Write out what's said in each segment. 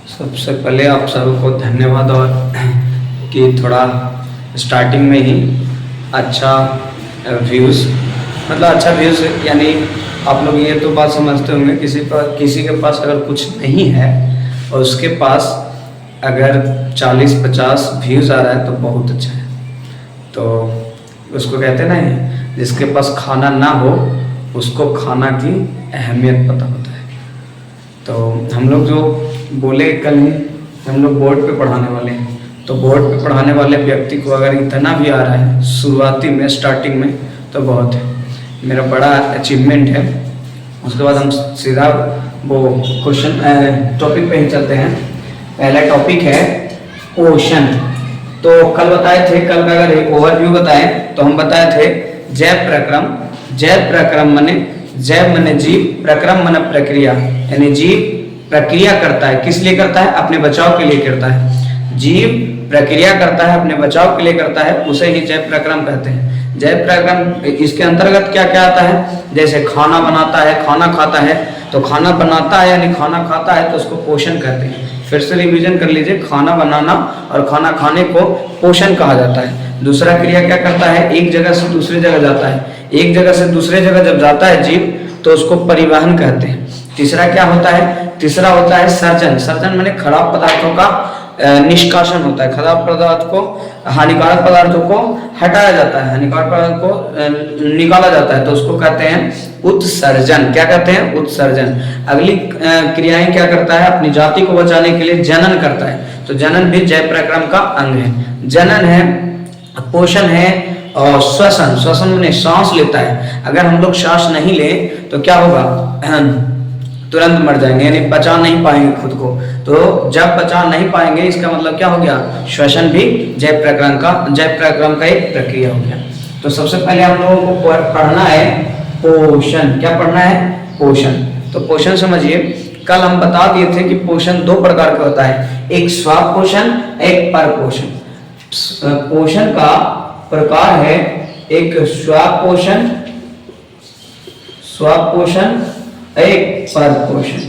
सबसे पहले आप सबको धन्यवाद और कि थोड़ा स्टार्टिंग में ही अच्छा व्यूज़ मतलब अच्छा व्यूज़ यानी आप लोग ये तो बात समझते होंगे किसी के पास अगर कुछ नहीं है और उसके पास अगर 40-50 व्यूज़ आ रहा है तो बहुत अच्छा है। तो उसको कहते हैं ना, जिसके पास खाना ना हो उसको खाना की अहमियत पता होता है। तो हम लोग जो बोले कल ही हम लोग बोर्ड पे पढ़ाने वाले हैं, तो बोर्ड पे पढ़ाने वाले व्यक्ति को अगर इतना भी आ रहा है शुरुआती में स्टार्टिंग में तो बहुत है, मेरा बड़ा अचीवमेंट है। उसके बाद हम सीधा वो क्वेश्चन टॉपिक पे ही चलते हैं। पहला टॉपिक है ओशन। तो कल बताए थे, कल का अगर एक ओवरव्यू बताएं तो हम बताए थे जैव प्रक्रम मने जैव मने जीव, प्रक्रम मने प्रक्रिया, यानी जीव प्रक्रिया करता है। किस लिए करता है? अपने बचाव के लिए करता है। जीव प्रक्रिया करता है, अपने बचाव के लिए करता है, उसे ही जैव प्रक्रम कहते हैं। जैव प्रक्रम इसके अंतर्गत क्या क्या आता है? जैसे खाना बनाता है, खाना खाता है। तो खाना बनाता है यानी खाना खाता है तो उसको पोषण कहते हैं। फिर से रिवीजन कर लीजिए, खाना बनाना और खाना खाने को पोषण कहा जाता है। दूसरा क्रिया क्या करता है? एक जगह से दूसरी जगह जाता है। एक जगह से दूसरे जगह जब जाता है जीव तो उसको परिवहन कहते हैं। तीसरा क्या होता है? तीसरा होता है सर्जन। सर्जन माने खराब पदार्थों का निष्कासन होता है। खराब पदार्थ को, हानिकारक पदार्थों को हटाया जाता है, हानिकारक पदार्थ को निकाला जाता है, तो उसको कहते हैं उत्सर्जन। क्या कहते हैं? उत्सर्जन। अगली क्रियाएं क्या करता है? अपनी जाति को बचाने के लिए जनन करता है। तो जनन भी जैव प्रक्रम का अंग है। जनन है, पोषण है और श्वसन। श्वसन माने सांस लेता है। अगर हम लोग सांस नहीं ले तो क्या होगा? तुरंत मर जाएंगे, यानी बचा नहीं पाएंगे खुद को। तो जब बचा नहीं पाएंगे इसका मतलब क्या हो गया? श्वसन भी जैव प्रक्रम का एक प्रक्रिया हो गया। तो सबसे पहले हम लोगों को पढ़ना है पोषण। क्या पढ़ना है? पोषण। तो पोषण समझिए, कल हम बता दिए थे कि पोषण दो प्रकार का होता है, एक स्वापोषण, एक परपोषण। पोषण का प्रकार है एक स्वापोषण, एक परपोषण,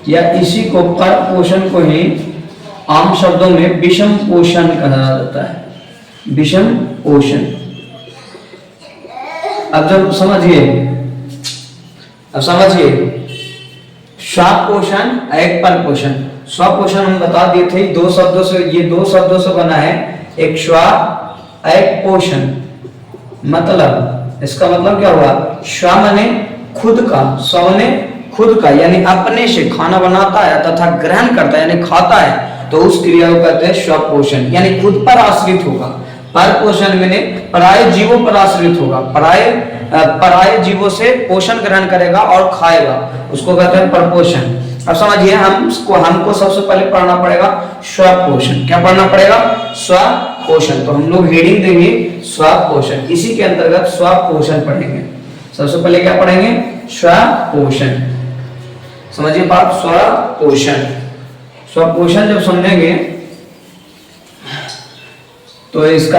या इसी को परपोषण को ही आम शब्दों में विषम पोषण कहा जाता है। विषम पोषण। अब जब समझिए, स्वापोषण एक परपोषण। स्वापोषण हम बता दिए थे दो शब्दों से, ये दो शब्दों से बना है, एक स्वा एक पोषण। मतलब इसका मतलब क्या हुआ? स्वा माने खुद का, स्व माने खुद का, यानी अपने से खाना बनाता है तथा ग्रहण करता है यानी खाता है, तो उस क्रिया को कहते हैं स्वपोषण, यानी खुद पर आश्रित होगा। परपोषण माने पराये जीवों पर आश्रित होगा, पराये जीवों से पोषण ग्रहण करेगा और खाएगा, उसको कहते हैं परपोषण। अब समझिए, हमको सबसे पहले पढ़ना पड़ेगा स्वपोषण। क्या पढ़ना पड़ेगा? स्वपोषण। तो हम लोग हेडिंग देंगे स्वपोषण, इसी के अंतर्गत स्वपोषण पढ़ेंगे। सबसे पहले क्या पढ़ेंगे? स्वपोषण। समझिए बात, स्वपोषण। स्वपोषण जब समझेंगे तो इसका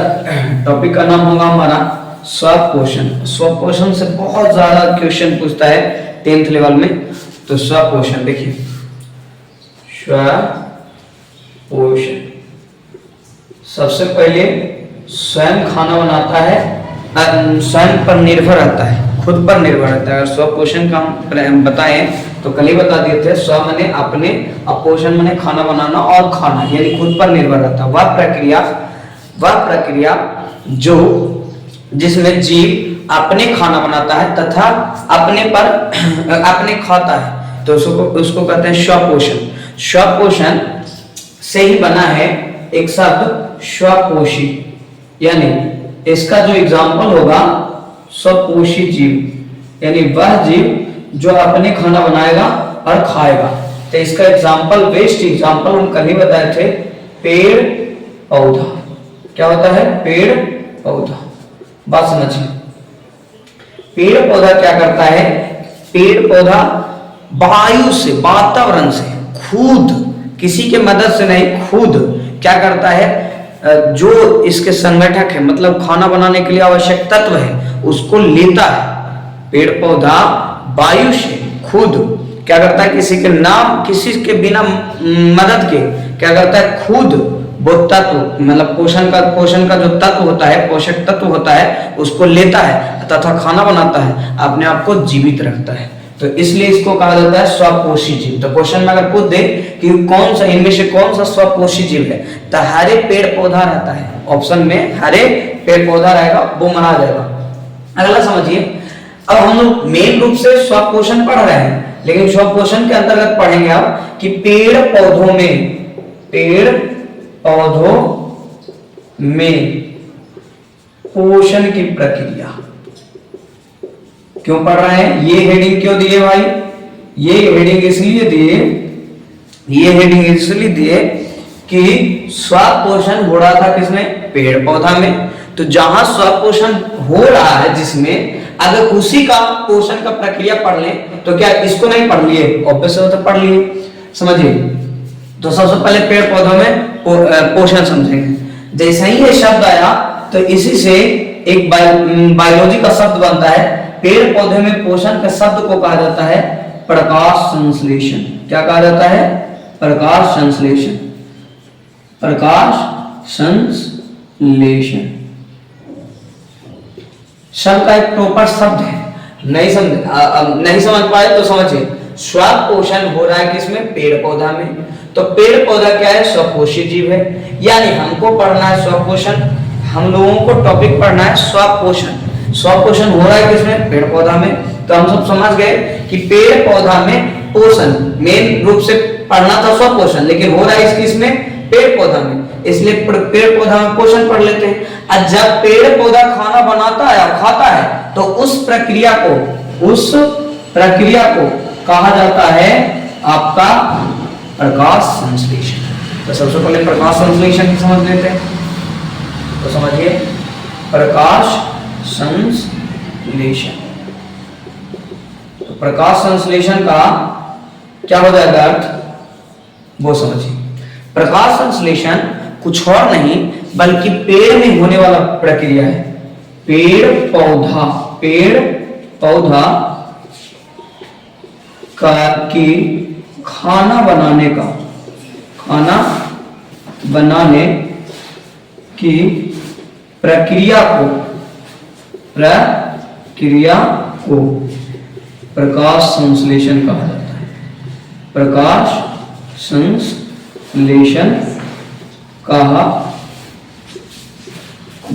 टॉपिक का नाम होगा हमारा स्वपोषण। स्वपोषण से बहुत ज्यादा क्वेश्चन पूछता है 10th लेवल में। तो स्वपोषण देखिए, स्वपोषण सबसे पहले स्वयं खाना बनाता है, स्वयं पर निर्भर रहता है, खुद पर निर्भर रहता है। अगर स्वपोषण का हम बताएं तो कल ही बता दिए थे, स्व माने अपने, अपोषण माने खाना बनाना और खाना, यानी खुद पर निर्भर रहता है। वह प्रक्रिया जो जिसमें जीव अपने खाना बनाता है तथा अपने खाता है, तो उसको कहते हैं स्वपोषण। स्वपोषण से ही बना है एक शब्द स्वपोषी, यानी इसका जो एग्जाम्पल होगा स्वपोषी जीव, यानी वह जीव जो अपने खाना बनाएगा और खाएगा। तो इसका एग्जाम्पल, बेस्ट एग्जाम्पल हम कल ही बताए थे, पेड़ पौधा। क्या होता है? पेड़ पौधा। बात समझिए, पेड़ पौधा क्या करता है? पेड़ पौधा वायु से, वातावरण से खुद, किसी के मदद से नहीं, खुद क्या करता है? जो इसके संगठक है, मतलब खाना बनाने के लिए आवश्यक तत्व है, उसको लेता है। पेड़ पौधा वायु से खुद क्या करता है, किसी के नाम, किसी के बिना मदद के क्या करता है, खुद वो तत्व मतलब पोषण का जो तत्व होता है, पोषक तत्व होता है, उसको लेता है तथा खाना बनाता है, अपने आप को जीवित रखता है। तो इसलिए इसको कहा जाता है स्वपोषी जीव। तो क्वेश्चन में अगर पूछ दे कि कौन सा इनमें से कौन सा स्वपोषी जीव है, तो हरे पेड़ पौधा रहता है, ऑप्शन में हरे पेड़ पौधा रहेगा, वो माना जाएगा। अगला समझिए, अब हम लोग मेन रूप से स्वपोषण पढ़ रहे हैं, लेकिन स्वपोषण के अंतर्गत पढ़ेंगे आप कि पेड़ पौधों में पोषण की प्रक्रिया क्यों पढ़ रहे हैं, ये हेडिंग क्यों दिए भाई, ये हेडिंग इसलिए दिए कि स्वपोषण हो रहा था किसमें, पेड़ पौधा में। तो जहां स्वपोषण हो रहा है जिसमें, अगर उसी का पोषण का प्रक्रिया पढ़ लें तो क्या इसको नहीं पढ़ लिए, ऑब्वियस तो पढ़ लिए। समझिए, तो सबसे पहले पेड़ पौधों में पोषण समझेंगे। जैसे ही ये शब्द आया तो इसी से एक बायोलॉजी का शब्द बनता है। पेड़ पौधे में पोषण के शब्द को कहा जाता है प्रकाश संश्लेषण। क्या कहा जाता है, प्रकाश संश्लेषण। शब्द का एक प्रॉपर शब्द है, नहीं समझ पाए तो समझिए, स्वपोषण हो रहा है किसमें, पेड़ पौधा में। तो पेड़ पौधा क्या है, स्वपोषी जीव है, यानी हमको पढ़ना है स्वपोषण, हम लोगों को टॉपिक पढ़ना है स्वपोषण। स्वपोषण हो रहा है किसमें, पेड़ पौधा में। तो हम सब समझ गए कि पेड़ पौधा में पोषण मेन रूप से पढ़ना था स्वपोषण, लेकिन हो रहा है इसमें पेड़ पौधा में, इसलिए पेड़ पौधा में पोषण पढ़ लेते हैं। और जब पेड़ पौधा खाना बनाता है और खाता है तो उस प्रक्रिया को कहा जाता है आपका प्रकाश संश्लेषण। तो सबसे पहले प्रकाश संश्लेषण की समझ लेते हैं। तो समझिए, प्रकाश संश्लेषण, तो प्रकाश संश्लेषण का क्या हो जाएगा अर्थ, वो समझिए। प्रकाश संश्लेषण कुछ और नहीं बल्कि पेड़ में होने वाला प्रक्रिया है। पेड़ पौधा की खाना बनाने की प्रक्रिया को प्रकाश संश्लेषण कहा जाता है। प्रकाश संश्लेषण कहा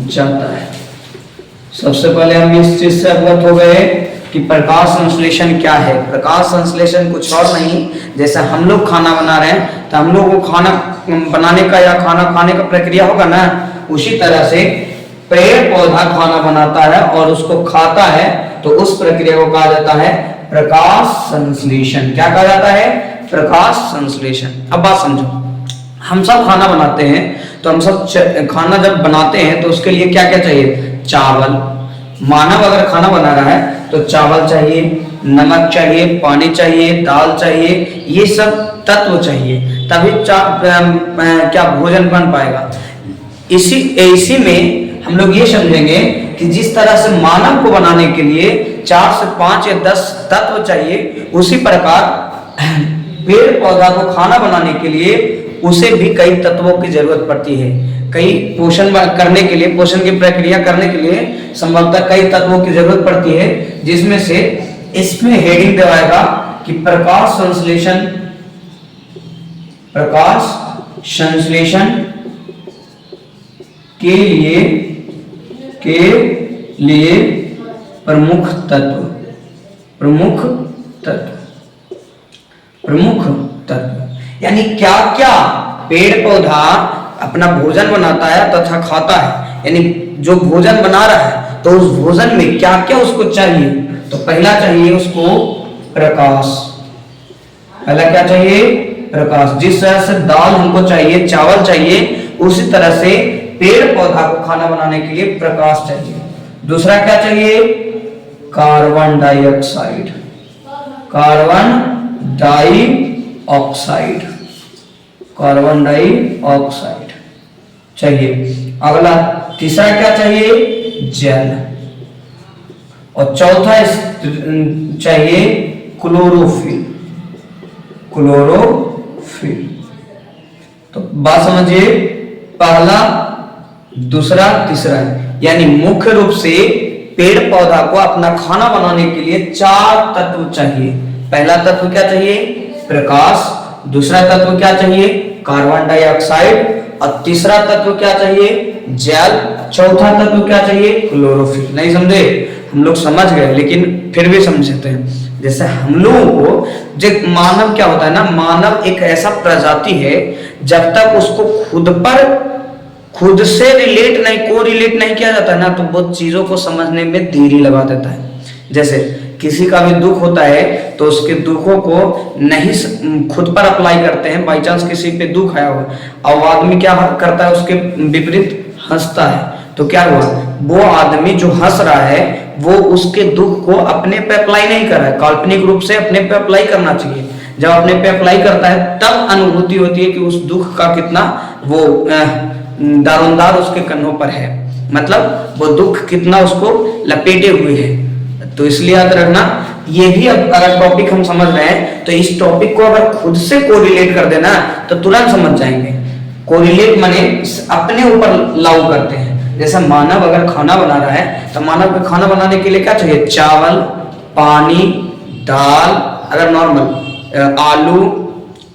जाता है। सबसे पहले हम इस चीज से अवगत हो गए कि प्रकाश संश्लेषण क्या है। प्रकाश संश्लेषण कुछ और नहीं, जैसे हम लोग खाना बना रहे हैं तो हम लोग को खाना बनाने का या खाना खाने का प्रक्रिया होगा ना, उसी तरह से पेड़ पौधा खाना बनाता है और उसको खाता है, तो उस प्रक्रिया को कहा जाता है प्रकाश संश्लेषण। क्या कहा जाता है, प्रकाश संश्लेषण। अब बात समझो, हम सब खाना बनाते हैं, तो हम सब खाना जब बनाते हैं तो उसके लिए क्या क्या चाहिए, चावल। मानव अगर खाना बना रहा है तो चावल चाहिए, नमक चाहिए, पानी चाहिए, दाल चाहिए, ये सब तत्व चाहिए, तभी क्या भोजन बन पाएगा। इसी में हम लोग ये समझेंगे कि जिस तरह से मानव को बनाने के लिए 4 से 5 या 10 तत्व चाहिए, उसी प्रकार पेड़ पौधा को खाना बनाने के लिए उसे भी कई तत्वों की जरूरत पड़ती है। कई पोषण करने के लिए, पोषण की प्रक्रिया करने के लिए संभवतः कई तत्वों की जरूरत पड़ती है, जिसमें से इसमें हेडिंग दिखाएगा कि प्रकाश संश्लेषण के लिए प्रमुख तत्व यानी क्या क्या पेड़ पौधा अपना भोजन बनाता है तथा खाता है, यानी जो भोजन बना रहा है तो उस भोजन में क्या क्या उसको चाहिए। तो पहला चाहिए उसको प्रकाश। पहला क्या चाहिए, प्रकाश। जिस तरह से दाल हमको चाहिए, चावल चाहिए, उसी तरह से पेड़ पौधा को खाना बनाने के लिए प्रकाश चाहिए। दूसरा क्या चाहिए, कार्बन डाइऑक्साइड। कार्बन डाइऑक्साइड चाहिए। अगला तीसरा क्या चाहिए, जल। और चौथा चाहिए क्लोरोफिल। क्लोरोफिल। तो बात समझिए, पहला, दूसरा, तीसरा, यानी मुख्य रूप से पेड़ पौधा को अपना खाना बनाने के लिए 4 तत्व चाहिए। पहला तत्व क्या चाहिए? प्रकाश। दूसरा तत्व क्या चाहिए? Carbon dioxide. और तीसरा तत्व क्या चाहिए? जल। चौथा तत्व क्या चाहिए? क्लोरोफिल। नहीं समझे? हम लोग समझ गए, लेकिन फिर भी समझते हैं। जैसे हम लोगों को जो मानव क्या होता है ना, मानव एक ऐसा प्रजाति है, जब तक उसको खुद से रिलेट नहीं, को रिलेट नहीं किया जाता है ना, तो बहुत चीजों को समझने में देरी लगा देता है। जैसे किसी का भी दुख होता है तो उसके दुखों को नहीं खुद पर अप्लाई करते हैं। बाई चांस किसी पे दुख आया हो और आदमी क्या करता है, उसके विपरीत हंसता है, तो क्या हुआ? वो आदमी जो हंस रहा है वो उसके दुख को अपने पे अप्लाई नहीं कर रहा है, काल्पनिक रूप से अपने पे अप्लाई करना चाहिए। जब अपने पे अप्लाई करता है तब अनुभूति होती है कि उस दुख का कितना वो दारोमदार उसके कन्नों पर है, मतलब वो दुख कितना उसको लपेटे हुए है। तो इसलिए याद रखना, ये भी अब अगर टॉपिक हम समझ रहे हैं तो इस टॉपिक को अगर खुद से कोरिलेट कर देना तो तुरंत समझ जाएंगे। कोरिलेट माने अपने ऊपर लागू करते हैं। जैसे मानव अगर खाना बना रहा है तो मानव को खाना बनाने के लिए क्या चाहिए? चावल, पानी, दाल, अगर नॉर्मल आलू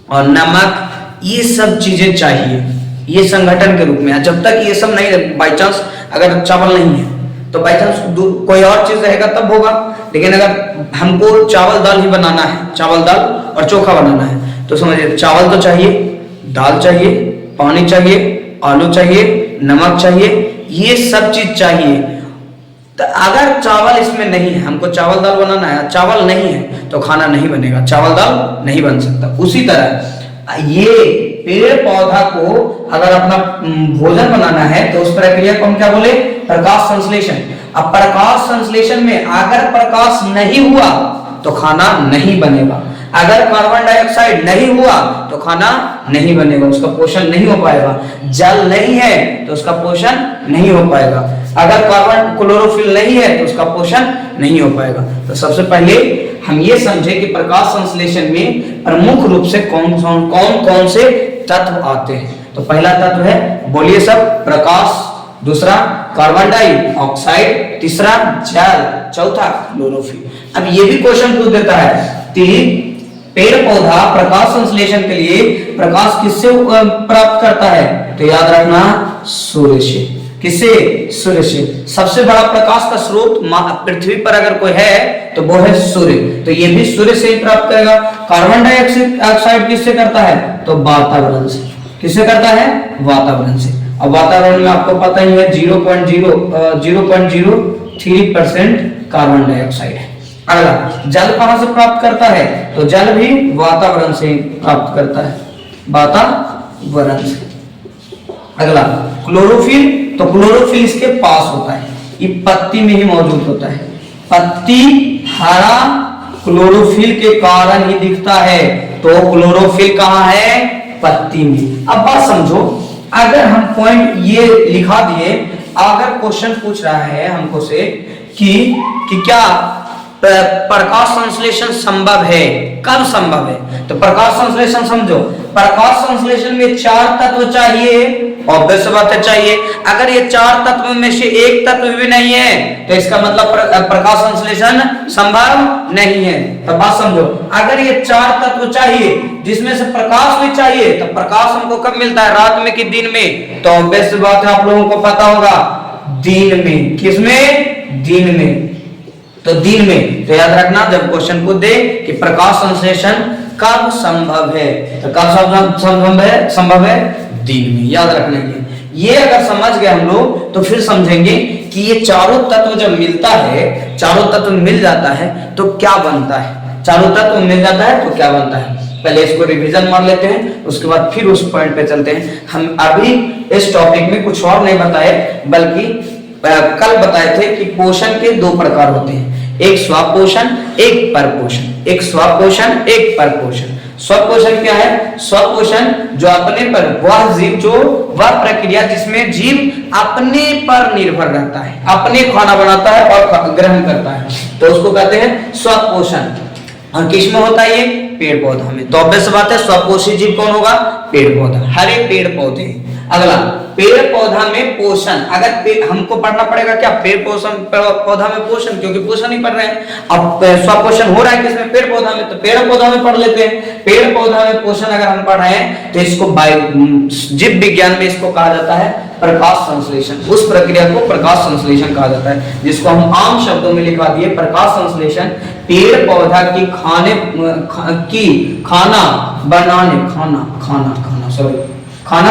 और नमक, ये सब चीजें चाहिए, ये संगठन के रूप में। जब तक ये सब नहीं, बाई चांस अगर चावल नहीं है तो बाई चांस कोई और चीज रहेगा तब होगा। लेकिन अगर हमको चावल दाल ही बनाना है, चावल दाल और चोखा बनाना है, तो समझिए चावल तो चाहिए, दाल चाहिए, पानी चाहिए, आलू चाहिए, नमक चाहिए, ये सब चीज चाहिए। तो अगर चावल इसमें नहीं है, हमको चावल दाल बनाना है, चावल नहीं है तो खाना नहीं बनेगा, चावल दाल नहीं बन सकता। उसी तरह ये पेड़ पौधा को अगर अपना भोजन बनाना है तो उस प्रक्रिया को हम क्या बोले? प्रकाश संश्लेषण। अब प्रकाश संश्लेषण में अगर प्रकाश नहीं हुआ तो खाना नहीं बनेगा, अगर कार्बन डाइऑक्साइड नहीं हुआ तो खाना नहीं बनेगा, उसका पोषण नहीं हो पाएगा। जल नहीं है तो उसका पोषण नहीं हो पाएगा, अगर कार्बन क्लोरोफिल नहीं है तो उसका पोषण नहीं हो पाएगा। तो सबसे पहले हम ये समझे कि प्रकाश संश्लेषण में प्रमुख रूप से कौन से तत्व आते हैं। तो पहला तत्व है, बोलिए सब, प्रकाश। दूसरा कार्बन डाइऑक्साइड। तीसरा जल। चौथा क्लोरोफिल। अब ये भी क्वेश्चन पूछ देता है कि पेड़ पौधा प्रकाश संश्लेषण के लिए प्रकाश किससे प्राप्त करता है? तो याद रखना, सूर्य से। किससे? सूर्य से। सबसे बड़ा प्रकाश का स्रोत पृथ्वी पर अगर कोई है तो वो है सूर्य, तो ये भी सूर्य से ही प्राप्त करेगा। कार्बन डाइऑक्साइड किससे करता है? तो वातावरण से। किससे करता है? वातावरण से। अब वातावरण में आपको पता ही है 0.03% कार्बन डाइऑक्साइड है। अगला, जल कहां से प्राप्त करता है? तो जल भी वातावरण से प्राप्त करता है, वातावरण से। अगला क्लोरोफिल। तो क्लोरोफिल इसके पास होता है, ये पत्ती में ही मौजूद होता है। पत्ती हरा क्लोरोफिल के कारण ही दिखता है, तो क्लोरोफिल कहां है? पत्ती में। अब बात समझो, अगर हम पॉइंट ये लिखा दिए, अगर क्वेश्चन पूछ रहा है हमको से कि क्या प्रकाश संश्लेषण संभव है, कब संभव है? तो प्रकाश संश्लेषण समझो, प्रकाश संश्लेषण में 4 तत्व चाहिए, ऑब्वियस बात है चाहिए। अगर ये 4 तत्व में से एक तत्व भी नहीं है तो इसका मतलब प्रकाश संश्लेषण संभव नहीं है। तो बात समझो, अगर ये 4 तत्व चाहिए जिसमें से प्रकाश भी चाहिए, तो प्रकाश हमको कब मिलता है? रात में कि दिन में? तो ऑब्वियस बात है, आप लोगों को पता होगा, दिन में। किसमें? दिन में। तो दिन में। तो याद रखना, जब क्वेश्चन को दे कि प्रकाश संश्लेषण कब संभव है, तो कब संभव है? दिन में। याद रखना ये अगर समझ गए हम लोग तो फिर समझेंगे कि ये चारों तत्व जब मिलता है, चारों तत्व मिल जाता है तो क्या बनता है? चारों तत्व मिल जाता है तो क्या बनता है? पहले इसको रिवीजन मार लेते हैं, उसके बाद फिर उस पॉइंट पे चलते हैं। हम अभी इस टॉपिक में कुछ और नहीं बताए, बल्कि कल बताए थे कि पोषण के 2 प्रकार होते हैं, एक स्वपोषण, एक परपोषण। एक स्वपोषण, एक परपोषण। स्वपोषण क्या है? स्वपोषण जो अपने पर, वह जीव जो वह प्रक्रिया जिसमें जीव अपने पर निर्भर रहता है, अपने खाना बनाता है और ग्रहण करता है, तो उसको कहते हैं स्वपोषण। और किसमें होता है ये? पेड़ पौधा में। तो ऑब्वियस बात है स्वपोषी जीव कौन होगा? पेड़ पौधा, हरे पेड़ पौधे। अगला, पेड़ पौधा में पोषण। अगर हमको पढ़ना पड़ेगा क्या? पेड़ पौधा में पोषण, क्योंकि पोषण ही पढ़ रहे हैं। अब स्वपोषण हो रहा है किसमें? पेड़ पौधा में, तो पेड़ पौधा में पढ़ लेते हैं। पेड़ पौधा में पोषण अगर हम पढ़ रहे हैं तो इसको जीव विज्ञान में इसको कहा जाता है प्रकाश संश्लेषण। उस प्रक्रिया को प्रकाश संश्लेषण कहा जाता है, जिसको हम आम शब्दों में लिखवा दिए प्रकाश संश्लेषण। पेड़ पौधा की खाना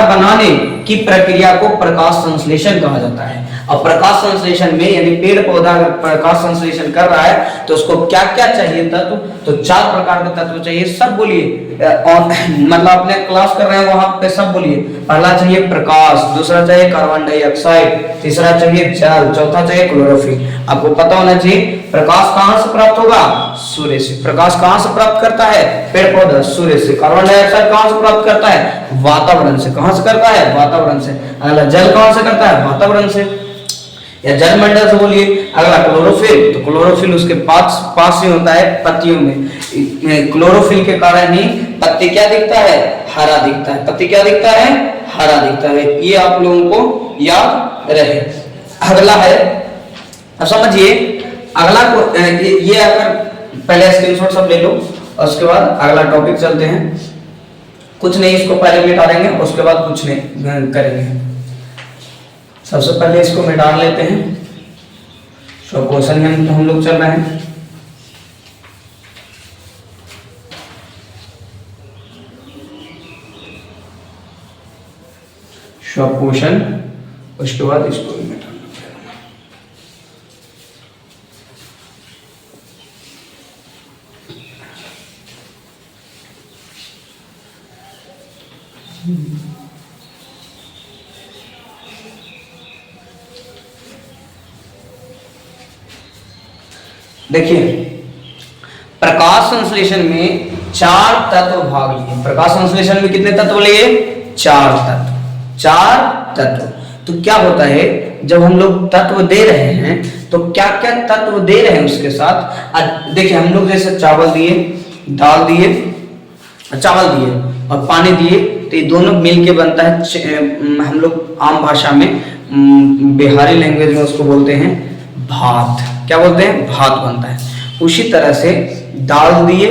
बनाने की प्रक्रिया को प्रकाश संश्लेषण कहा जाता है। अब प्रकाश संश्लेषण में यानी पेड़ पौधा अगर प्रकाश संश्लेषण कर रहा है तो उसको क्या क्या चाहिए तत्व? तो 4 प्रकार के तत्व चाहिए। सब बोलिए, और मतलब अपने क्लास कर रहे हैं वहां पे सब बोलिए। पहला चाहिए प्रकाश, दूसरा चाहिए कार्बन डाइऑक्साइड, तीसरा चाहिए जल, चौथा चाहिए क्लोरोफिल। आपको पता होना चाहिए प्रकाश कहां से प्राप्त होगा? सूर्य से। प्रकाश कहां से प्राप्त करता है? पेड़ पौधा, सूर्य से। कार्बन डाइऑक्साइड कहां से प्राप्त करता है? वातावरण से। कहां से करता है? वातावरण से। अगला जल कहां से करता है? वातावरण से या जलमंडल से बोलिए। अगला क्लोरोफिल, तो क्लोरोफिल उसके पास ही होता है पत्तियों में। क्लोरोफिल के कारण ही पत्ती क्या दिखता है? हरा दिखता है। पत्ती क्या दिखता है? हरा दिखता है। ये आप लोगों को याद रहे। अगला है, अब समझिए अगला को, ये अगर पहले स्क्रीनशॉट सब ले लो और उसके बाद अगला टॉपिक चलते हैं। कुछ नहीं, इसको पहले मिटा देंगे, उसके बाद कुछ नहीं करेंगे। सबसे पहले इसको मिटा लेते हैं। क्वेश्चन हम लोग चल रहे हैं। क्वेश्चन, उसके बाद इसको भी मिटाना पड़ेगा। देखिए, प्रकाश संश्लेषण में 4 तत्व भाग लिए। प्रकाश संश्लेषण में कितने तत्व लिए? 4 तत्व। 4 तत्व। तो क्या होता है जब हम लोग तत्व दे रहे हैं तो क्या क्या तत्व दे रहे हैं उसके साथ? देखिए, हम लोग जैसे चावल दिए, दाल दिए, चावल दिए और पानी दिए, तो ये दोनों मिलके बनता है, हम लोग आम भाषा में बिहारी लैंग्वेज में उसको बोलते हैं भात। क्या बोलते हैं? भात बनता है। उसी तरह से दाल दिए,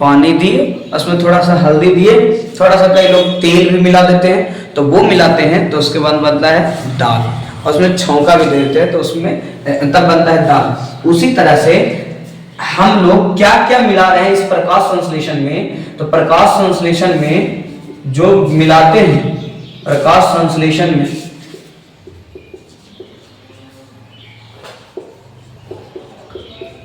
पानी दिए, उसमें थोड़ा सा हल्दी दिए, थोड़ा सा कई लोग तेल भी मिला देते हैं, तो वो मिलाते हैं तो उसके बाद बनता है दाल। और उसमें छौंका भी दे देते हैं तो उसमें तब बनता है दाल। उसी तरह से हम लोग क्या क्या मिला रहे हैं इस प्रकाश संश्लेषण में? तो प्रकाश संश्लेषण में जो मिलाते हैं, प्रकाश संश्लेषण में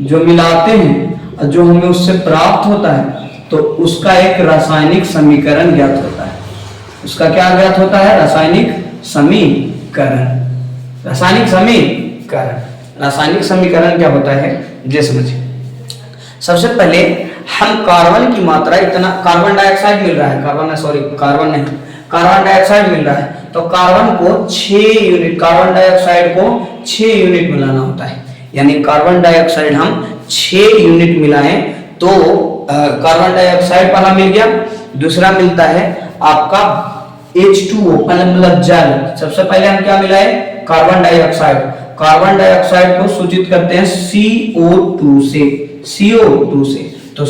जो मिलाते हैं और जो हमें उससे प्राप्त होता है तो उसका एक रासायनिक समीकरण ज्ञात होता है। उसका क्या ज्ञात होता है? रासायनिक समीकरण। रासायनिक समीकरण, रासायनिक समीकरण क्या होता है ये समझिए। सबसे पहले हम कार्बन की मात्रा इतना, कार्बन डाइऑक्साइड मिल रहा है, कार्बन डाइऑक्साइड मिल रहा है, तो कार्बन को 6 यूनिट, कार्बन डाइऑक्साइड को 6 यूनिट मिलाना होता है। यानी कार्बन डाइऑक्साइड हम 6 यूनिट मिलाएं तो कार्बन डाइऑक्साइड पहला मिल गया। दूसरा मिलता है आपका H2O, मतलब जल। सबसे पहले हम क्या मिलाए? Carbon dioxide. कार्बन डाइऑक्साइड को सूचित करते हैं CO2 से, CO2 से। तो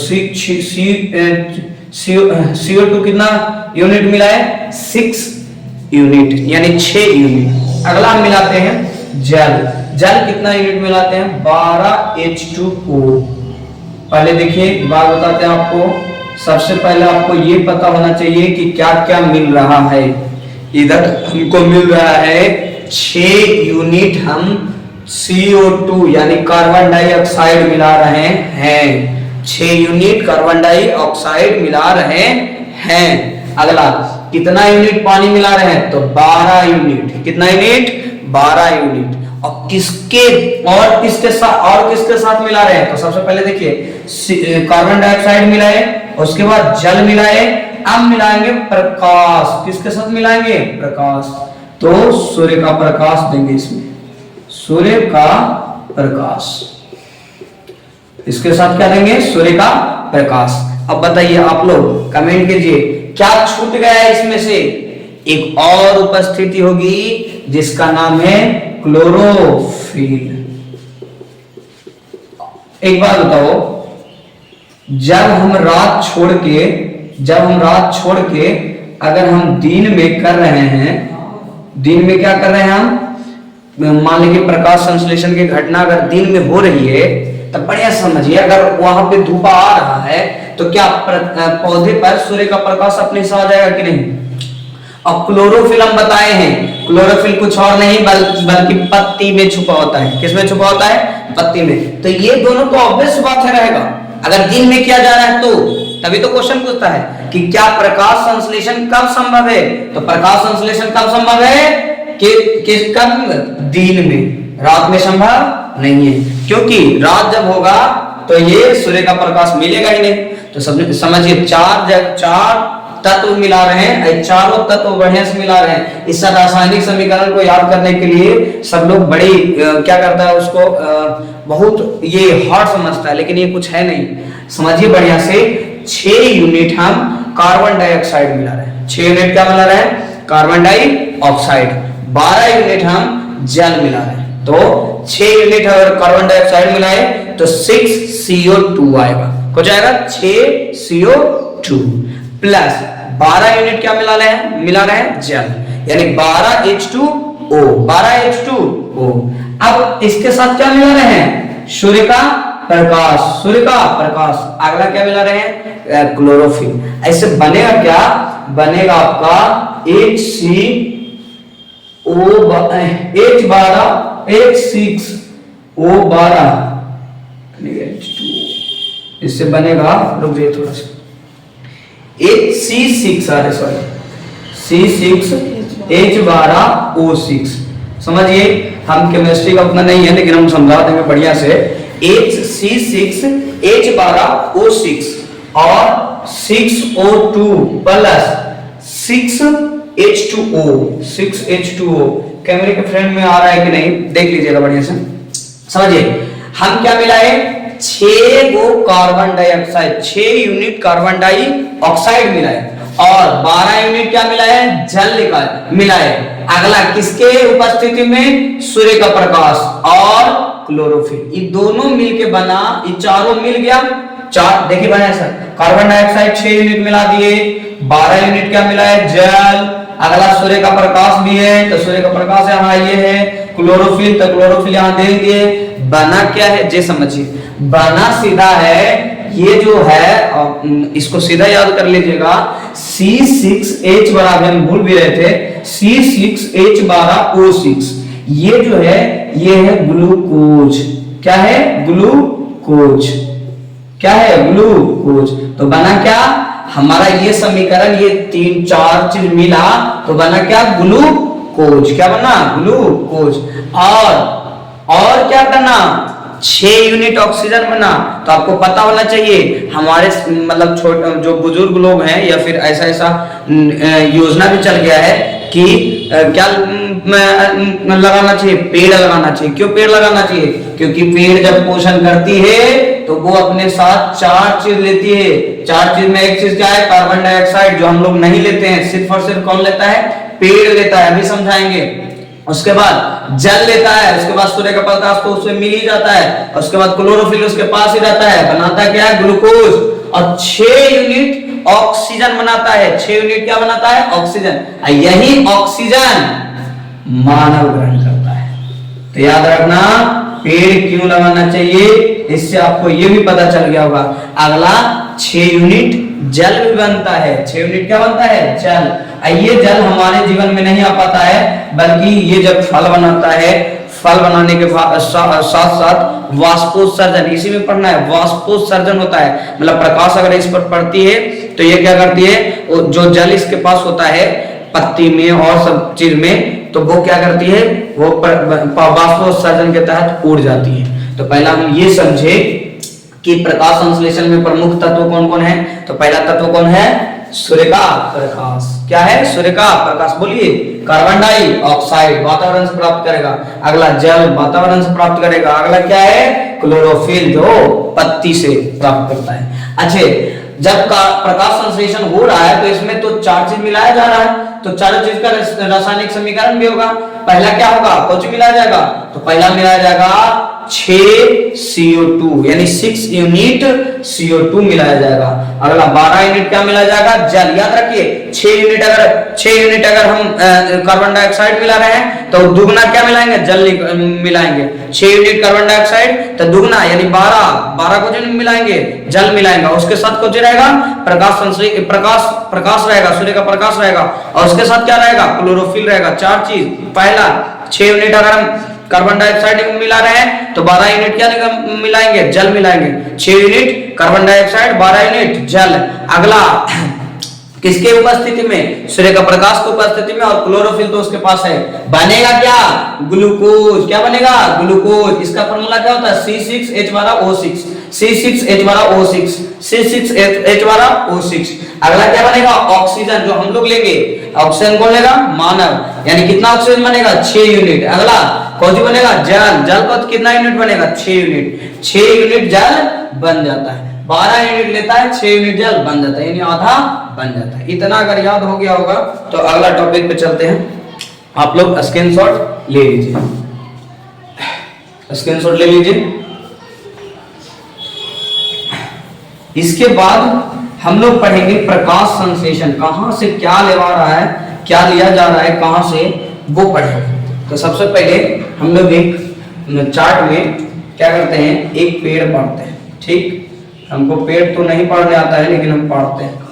CO2 कितना यूनिट मिला है? 6 यूनिट, यानी 6 यूनिट। अगला हम मिलाते हैं जल। जल कितना यूनिट मिलाते हैं? 12 H2O। पहले देखिए बात बताते हैं आपको। सबसे पहले आपको ये पता होना चाहिए कि क्या क्या मिल रहा है। इधर हमको मिल रहा है 6 यूनिट, हम CO2 यानी कार्बन डाइऑक्साइड मिला रहे हैं। 6 यूनिट कार्बन डाइऑक्साइड मिला रहे हैं। अगला कितना यूनिट पानी मिला रहे हैं? तो 12 यूनिट। कितना यूनिट? 12 यूनिट। और किसके साथ मिला रहे हैं? तो सबसे पहले देखिए कार्बन डाइऑक्साइड मिलाए, उसके बाद जल मिलाए, अब मिलाएंगे प्रकाश। किसके साथ मिलाएंगे? प्रकाश। तो सूर्य का प्रकाश देंगे इसमें, सूर्य का प्रकाश। इसके साथ क्या देंगे? सूर्य का प्रकाश। अब बताइए आप लोग कमेंट कीजिए क्या छूट गया है इसमें से। एक और उपस्थिति होगी जिसका नाम है क्लोरोफिल। एक बात बताओ, जब हम रात छोड़ के अगर हम दिन में कर रहे हैं, दिन में क्या कर रहे हैं हम, मान लीजिए प्रकाश संश्लेषण की घटना अगर दिन में हो रही है तब बढ़िया समझिए, अगर वहां पे धूप आ रहा है तो क्या पौधे पर सूर्य का प्रकाश अपने से आ जाएगा कि नहीं। अब क्लोरोफिल हम बताए हैं, क्लोरोफिल कुछ और नहीं बल्कि पत्ती में छुपा होता है। किसमें छुपा होता है, पत्ती में। तो ये दोनों तो ऑब्वियस बात है रहेगा, अगर दिन में किया जा रहा है तो तभी तो क्वेश्चन पूछता है कि क्या प्रकाश संश्लेषण कब संभव है। तो प्रकाश संश्लेषण कब संभव है कि कब, दिन में, रात में संभव नहीं है, क्योंकि रात जब होगा तो ये सूर्य का प्रकाश मिलेगा ही नहीं। तो समझिए चार तत्व मिला रहे हैं, चारों तत्व बढ़िया से मिला रहे हैं। इस रासायनिक समीकरण को याद करने के लिए सब लोग बड़ी क्या करता है उसको बहुत ये हार्ड समझता है, लेकिन ये कुछ है नहीं। समझिए बढ़िया से, 6 यूनिट हम कार्बन डाइऑक्साइड मिला रहे हैं। 6 यूनिट क्या मिला रहे हैं, कार्बन डाइऑक्साइड। 12 यूनिट हम जल मिला रहे हैं। तो 6 यूनिट अगर कार्बन डाइऑक्साइड मिलाए तो 6 CO2 आएगा। हो जाएगा 6 CO2 प्लस 12 यूनिट क्या मिला रहे हैं जल, यानी 12 H2O। 12 H2O। अब इसके साथ क्या मिला रहे हैं, सूर्य का प्रकाश। अगला क्या मिला रहे हैं, क्लोरोफिल। ऐसे बनेगा क्या, बनेगा आपका H6O12, इससे बनेगा, रुक जाइए थोड़ा सा, C6H12O6। समझिए हम केमिस्ट्री का उतना नहीं है लेकिन हम समझा देंगे बढ़िया से। H6H12O6 और 6O2 प्लस 6H2O। कैमरे के फ्रेम में आ रहा है कि नहीं देख लीजिएगा बढ़िया से। समझिए हम क्या मिलाए, 6 गो carbon dioxide, 6 unit carbon dioxide मिलाए और 12 यूनिट क्या मिलाए, जल मिलाए। अगला किसके उपस्थिति में, सूर्य का प्रकाश और क्लोरोफिल। ये दोनों मिलके बना, ये चारों मिल गया। देखिए बढ़िया सर, कार्बन डाइऑक्साइड 6 यूनिट मिला दिए, 12 यूनिट क्या मिलाए, जल। अगला सूर्य का प्रकाश भी है तो सूर्य का प्रकाश यहाँ ये है, क्लोरोफिल तो क्लोरोफिल यहाँ दे दिए। बना क्या है जे समझिए, बना सीधा है, ये जो है इसको सीधा याद कर लीजिएगा, C6H बराबर, हम भूल भी रहे थे, C6H12O6। ये जो है ये है ग्लूकोज। क्या है, ग्लूकोज। क्या है, ग्लूकोज। तो बना क्या हमारा ये समीकरण, ये 3-4 चीज मिला तो बना क्या, ग्लूकोज। क्या बना, ग्लूकोज। और क्या बना, 6 यूनिट ऑक्सीजन बना। तो आपको पता होना चाहिए हमारे मतलब छोटे जो बुजुर्ग लोग हैं या फिर ऐसा योजना भी चल गया है कि क्या लगाना चाहिए, पेड़ लगाना चाहिए। क्यों पेड़ लगाना चाहिए, क्योंकि पेड़ जब पोषण करती है तो वो अपने साथ 4 चीज लेती है। 4 चीज में एक चीज क्या है, कार्बन डाइऑक्साइड, जो हम लोग नहीं लेते हैं। सिर्फ और सिर्फ कौन लेता है, पेड़ लेता है, अभी समझाएंगे। उसके बाद जल लेता है, उसके बाद सूर्य का प्रकाश तो उसमें मिल ही जाता है, उसके बाद क्लोरोफिल उसके पास ही रहता है, बनाता क्या है, ग्लूकोज। और 6 यूनिट ऑक्सीजन बनाता है। 6 यूनिट क्या बनाता है, ऑक्सीजन। यही ऑक्सीजन मानव ग्रहण करता है। तो याद रखना पेड़ क्यों लगाना चाहिए, इससे आपको ये भी पता चल गया होगा। अगला 6 यूनिट जल भी बनता है। 6 यूनिट क्या बनता है, जल। ये जल हमारे जीवन में नहीं आ पाता है, बल्कि ये जब फल बनाता है, फल बनाने के साथ साथ वाष्पोत्सर्जन, इसी में पढ़ना है, वाष्पोत्सर्जन होता है। मतलब प्रकाश अगर इस पर पड़ती है तो ये क्या करती है, जो जल इसके पास होता है पत्ती में और सब चीज में, तो वो क्या करती है, वो वाष्पोत्सर्जन के तहत उड़ जाती है। तो पहला हम ये समझे कि प्रकाश संश्लेषण में प्रमुख तत्व कौन कौन है। तो पहला तत्व कौन है, सूर्य का प्रकाश। क्या है, सूर्य का प्रकाश। बोलिए, कार्बन डाइऑक्साइड वातावरण से प्राप्त करेगा। अगला जल वातावरण से प्राप्त करेगा। अगला क्या है, क्लोरोफिल, जो पत्ती से प्राप्त करता है। अच्छे, जब प्रकाश संश्लेषण हो रहा है तो इसमें तो चार चीज मिलाया जा रहा है, तो चारों चीज का रासायनिक समीकरण भी होगा। पहला क्या होगा, कौन सी मिलाया जाएगा, तो पहला मिलाया जाएगा 6 CO2 यानी 6 यूनिट CO2 मिलाया जाएगा। अगला 12 यूनिट क्या मिलाया जाएगा, जल। याद रखिए 6 यूनिट अगर हम कार्बन डाइऑक्साइड मिला रहे हैं तो दुगना क्या मिलाएंगे, जल मिलाएंगे। 6 यूनिट कार्बन डाइऑक्साइड तो दुगना यानी 12 को जो मिलाएंगे जल मिलाएंगे। उसके साथ कुछ रहेगा, प्रकाश रहेगा, सूर्य का प्रकाश रहेगा, और उसके साथ क्या रहेगा, क्लोरोफिल रहेगा। चार चीज। पहला 6 यूनिट अगर हम कार्बन डाइऑक्साइड मिला रहे हैं तो 12 यूनिट क्या मिलाएंगे, जल मिलाएंगे। 6 यूनिट कार्बन डाइऑक्साइड, 12 यूनिट जल। अगला किसके उपस्थिति में, सूर्य का प्रकाश की उपस्थिति में, और क्लोरोफिल तो उसके पास है। बनेगा क्या, ग्लूकोज। क्या बनेगा, ग्लूकोज। इसका फॉर्मूला क्या होता है, C6H12O6, C6H12O6, C6H12O6। अगला क्या बनेगा, ऑक्सीजन, जो हम लोग लेंगे। ऑक्सीजन कौन लेगा, मानव। यानी कितना ऑक्सीजन बनेगा, 6 यूनिट। अगला कौन सी बनेगा, जल। जल का कितना यूनिट बनेगा, 6 यूनिट। 6 यूनिट जल बन जाता है। 12 यूनिट लेता है, 6 यूनिट जल बन जाता है, यानी आधा बन जाता है। इतना अगर याद हो गया होगा तो अगला टॉपिक पे चलते हैं। आप लोग स्क्रीनशॉट ले लीजिए, स्क्रीनशॉट ले लीजिए। इसके बाद हम लोग पढ़ेंगे प्रकाश संश्लेषण, कहां से क्या लेवा रहा है, क्या लिया जा रहा है, कहां से, वो पढ़ेंगे। तो सबसे पहले हम लोग एक चार्ट में क्या करते हैं, एक पेड़ पढ़ते हैं। ठीक, हमको पेड़ तो नहीं पढ़ने आता है लेकिन हम पढ़ते हैं।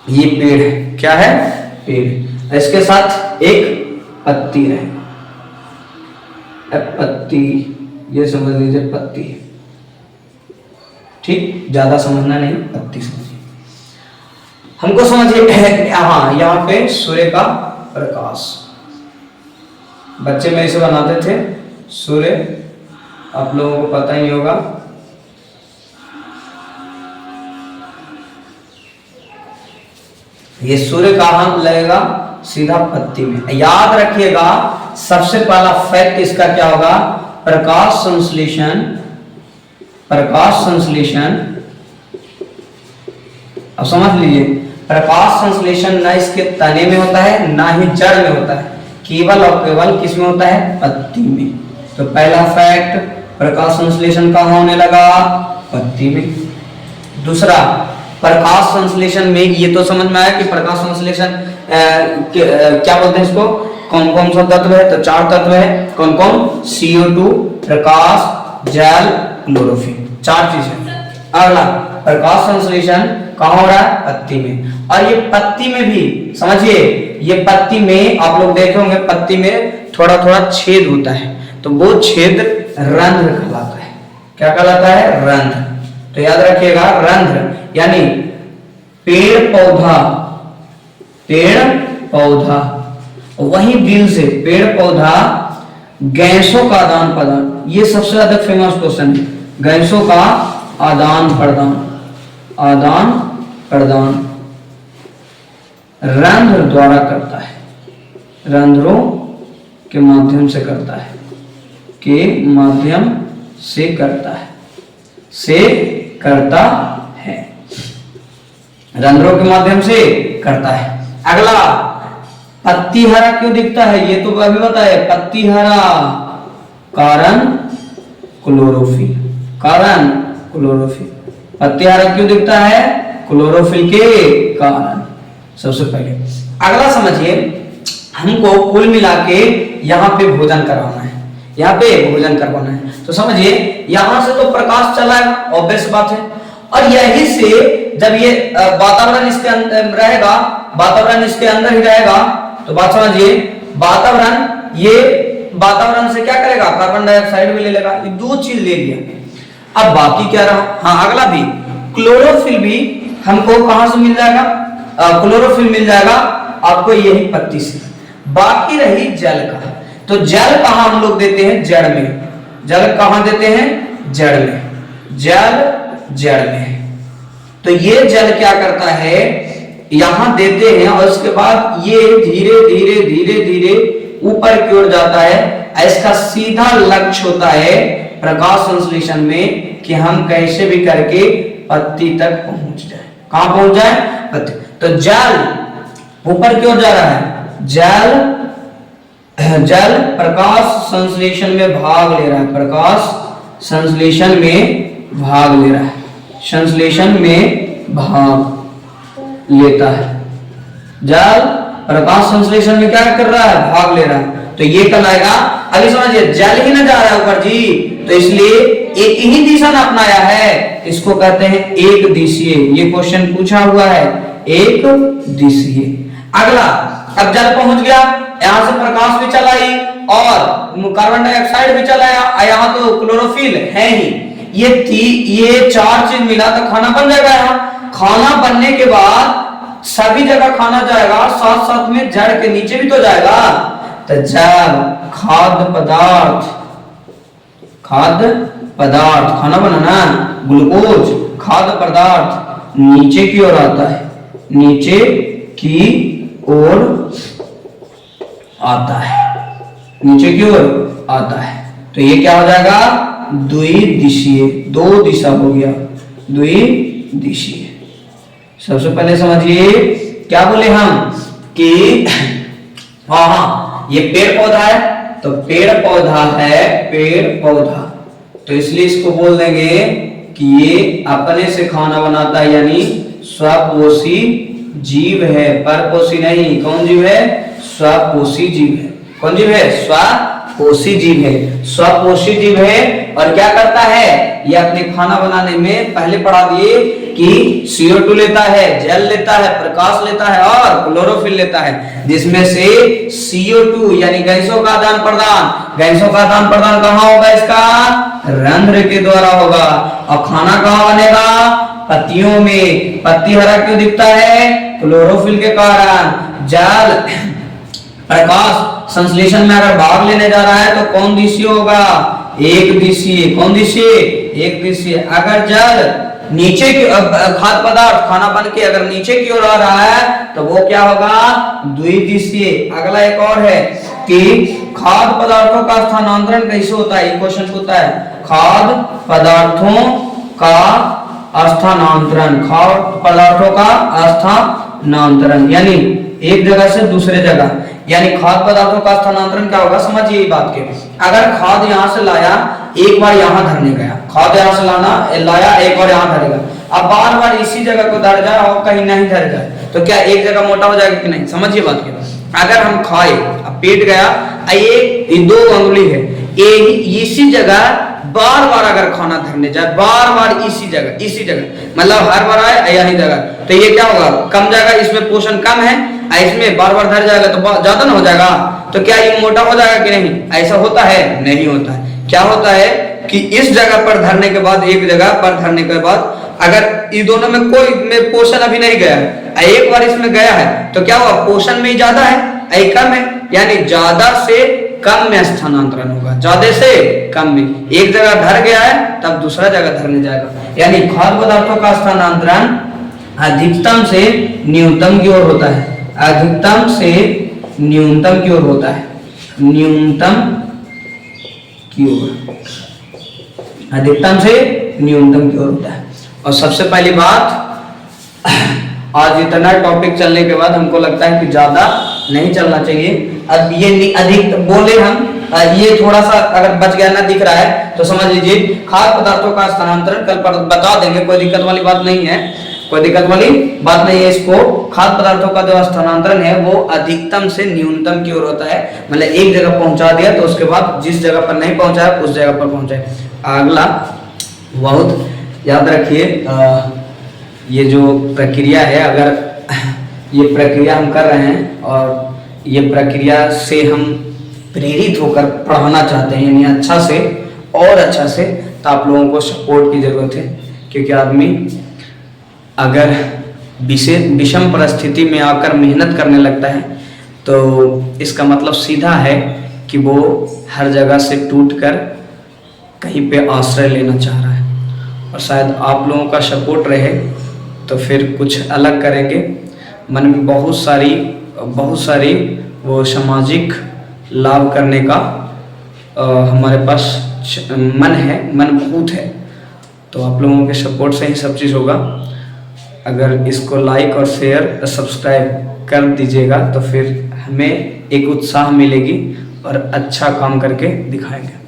ये पेड़ है, क्या है, पेड़। इसके साथ एक पत्ती है, पत्ती, ये समझ लीजिए पत्ती। ठीक, ज्यादा समझना नहीं, पत्ती समझिए। हमको समझिए, हाँ, यहाँ पे सूर्य का प्रकाश, बच्चे में इसे बनाते थे सूर्य, आप लोगों को पता ही होगा। ये सूर्य कहां लगेगा, सीधा पत्ती में। याद रखिएगा, सबसे पहला फैक्ट इसका क्या होगा, प्रकाश संश्लेषण, प्रकाश संश्लेषण। अब समझ लीजिए, प्रकाश संश्लेषण ना इसके तने में होता है ना ही जड़ में होता है, केवल और केवल किस में होता है, पत्ती में। तो पहला फैक्ट, प्रकाश संश्लेषण कहां होने लगा, पत्ती में। दूसरा, प्रकाश संश्लेषण में ये तो समझ में आया कि प्रकाश संश्लेषण क्या बोलते हैं इसको, कौन कौन सा तत्व है, तो 4 तत्व है। कौन कौन, CO2, प्रकाश, जल, क्लोरोफिल, 4 चीज है। अगला, प्रकाश संश्लेषण कहां हो रहा है, पत्ती में। और ये पत्ती में भी समझिए, ये पत्ती में आप लोग देखे होंगे, पत्ती में थोड़ा थोड़ा छेद होता है, तो वो छेद रंध्र कहलाता है। क्या कहलाता है, रंध्र। तो याद रखिएगा, रंध्र यानी पेड़ पौधा, पेड़ पौधा, वही दिल से पेड़ पौधा गैसों का आदान प्रदान, ये सबसे ज्यादा फेमस क्वेश्चन है। गैसों का आदान प्रदान, आदान प्रदान रंध्र द्वारा करता है, रंध्रों के माध्यम से करता है, के माध्यम से करता है, से करता है, रंध्रों के माध्यम से करता है। अगला, पत्ती हरा क्यों दिखता है, ये तो अभी बताए, पत्ती हरा, कारण क्लोरोफिल, कारण क्लोरोफिल। पत्ती हरा क्यों दिखता है, क्लोरोफिल के कारण, सबसे पहले। अगला समझिए, हमको कुल मिला के यहाँ पे भोजन करवाना है, यहाँ पे भोजन करवाना है। तो समझिए, यहां से तो प्रकाश चला है, ऑब्वियस बात है, और यहीं से जब ये वातावरण इसके अंदर रहेगा, वातावरण इसके अंदर ही रहेगा, तो बात समझिए, वातावरण, ये वातावरण से क्या करेगा, कार्बन डाइऑक्साइड भी ले लेगा, ये 2 चीज ले लिया। अब बाकी क्या रहा, हाँ अगला भी, क्लोरोफिल भी हमको कहां से मिल जाएगा, क्लोरोफिल मिल जाएगा आपको यही पत्ती से। बाकी रही जल का, तो जल कहां हम लोग देते हैं, जड़ में। जल कहां देते हैं, जड़ में, जल जड़ में। तो ये जल क्या करता है, यहां देते हैं, और उसके बाद ये धीरे धीरे धीरे धीरे ऊपर की ओर जाता है। इसका सीधा लक्ष्य होता है प्रकाश संश्लेषण में कि हम कैसे भी करके पत्ती तक पहुंच जाए। कहां पहुंच जाए? पत्ती। तो जल ऊपर क्यों जा रहा है? जल प्रकाश संश्लेषण में भाग ले रहा है, प्रकाश संश्लेषण में भाग ले रहा है, संश्लेषण में भाग लेता है। जल प्रकाश संश्लेषण में क्या कर रहा है? भाग ले रहा है। तो ये कल आएगा। अभी समझिए, जल ही ना जा रहा है ऊपर जी, तो इसलिए एक ही दिशा ना अपनाया है, इसको कहते हैं एक दिशीय। ये क्वेश्चन पूछा हुआ है, एक दिशीय। अगला, अब जल पहुंच गया, यहां से प्रकाश भी चलाई और कार्बन डाइऑक्साइड भी चलाया, यहाँ तो क्लोरोफिल है ही। ये चार चीज मिला तो खाना बन जाएगा। यहाँ खाना बनने के बाद सभी जगह खाना जाएगा, साथ साथ में जड़ के नीचे भी तो जाएगा। तो जल खाद्य पदार्थ, खाद्य पदार्थ, खाना बनाना, ग्लूकोज, खाद्य पदार्थ नीचे की ओर आता है, नीचे की ओर आता है, नीचे की ओर आता है। तो ये क्या हो जाएगा? द्विदिशीय, दो दिशा हो गया, द्विदिशीय। सबसे पहले समझिए क्या बोले हम कि हाँ ये पेड़ पौधा है, तो पेड़ पौधा है, पेड़ पौधा, तो इसलिए इसको बोल देंगे कि ये अपने से खाना बनाता है, यानी स्वपोषी जीव है, परपोषी नहीं। कौन जीव है? स्वपोषी जीव है। कौन जीव है? स्वपोषी जीव है, स्वपोषी जीव है। और क्या करता है? ये अपने खाना बनाने में पहले पढ़ा दिए कि CO2 लेता है, जल लेता है, प्रकाश लेता है और क्लोरोफिल लेता है, जिसमें से CO2 यानी गैसों का आदान प्रदान, गैसों का आदान प्रदान कहाँ होगा? इसका रंध्र के द्वारा होगा। और खाना कहाँ बनेगा? पत्तियों में। पत्ती हरा क्यों दिखता है? क्लोरोफिल के कारण। जल प्रकाश संश्लेषण में अगर भाग लेने जा रहा है तो कौन दिशीय होगा? एक दिशीय। कौन दिशीय? एक दिशीय। अगर जल नीचे की खाद्य पदार्थ खाना बन के अगर नीचे की ओर आ रहा है तो वो क्या होगा? द्विदिशीय। अगला एक और है कि खाद्य पदार्थों का स्थानांतरण कैसे होता है? ये क्वेश्चन पूछता है। खाद्य पदार्थों का स्थानांतरण, खाद्य पदार्थों का स्थानांतरण यानी एक जगह से दूसरे जगह, यानी खाद्य पदार्थों का स्थानांतरण क्या होगा? समझिए बात के। अगर खाद्य यहां से लाया, एक बार यहां धरने गया, खाद्य यहां से लाया एक बार यहां धरेगा, अब बार बार इसी जगह को धर जाए और कहीं नहीं धर जाए तो क्या एक जगह मोटा हो जाएगा कि नहीं? समझिए बात के। अगर हम खाए, अब पेट गया, ये 2 अंगुली है, इसी जगह बार बार अगर खाना धरने जाए, बार बार इसी जगह मतलब हर बार आए यही जगह, तो ये क्या होगा? कम जाएगा, इसमें पोषण कम है, इसमें बार बार धर जाएगा तो ज्यादा ना हो जाएगा, तो क्या ये मोटा हो जाएगा कि नहीं? ऐसा होता है? नहीं होता है। क्या होता है कि इस जगह पर धरने के बाद, एक जगह पर धरने के बाद अगर इन दोनों में कोई में पोषण अभी नहीं गया है, एक बार इसमें गया है तो क्या हुआ? पोषण में ज्यादा है, कम है, यानी ज्यादा से कम में स्थानांतरण होगा, ज्यादा से कम में। एक जगह धर गया है तब दूसरा जगह धरने जाएगा, यानी खाद्य पदार्थों का स्थानांतरण अधिकतम से न्यूनतम की ओर होता है, अधिकतम से न्यूनतम की ओर होता है, न्यूनतम की ओर, अधिकतम से न्यूनतम की ओर होता है। और सबसे पहली बात, आज इतना टॉपिक चलने के बाद हमको लगता है कि ज्यादा नहीं चलना चाहिए। अब ये अधिक बोले हम, ये थोड़ा सा अगर बच गया ना दिख रहा है तो समझ लीजिए खाद्य पदार्थों का स्थानांतरण कल पर बता देंगे, कोई दिक्कत वाली बात नहीं है, कोई दिक्कत वाली बात नहीं है। इसको खाद्य पदार्थों का जो स्थानांतरण है वो अधिकतम से न्यूनतम की ओर होता है, मतलब एक जगह पहुंचा दिया तो उसके बाद जिस जगह पर नहीं पहुंचाया उस जगह पर पहुंचाए। अगला बहुत याद रखिए, ये जो प्रक्रिया है, अगर ये प्रक्रिया हम कर रहे हैं और ये प्रक्रिया से हम प्रेरित होकर पढ़ाना चाहते हैं, यानी अच्छा से और अच्छा से, तो आप लोगों को सपोर्ट की जरूरत है। क्योंकि आदमी अगर विषम परिस्थिति में आकर मेहनत करने लगता है तो इसका मतलब सीधा है कि वो हर जगह से टूटकर कहीं पे आश्रय लेना चाह रहा है, और शायद आप लोगों का सपोर्ट रहे तो फिर कुछ अलग करेंगे। मन में बहुत सारी वो सामाजिक लाभ करने का हमारे पास मन है, मन बहुत है, तो आप लोगों के सपोर्ट से ही सब चीज़ होगा। अगर इसको लाइक और शेयर सब्सक्राइब कर दीजिएगा तो फिर हमें एक उत्साह मिलेगी और अच्छा काम करके दिखाएंगे।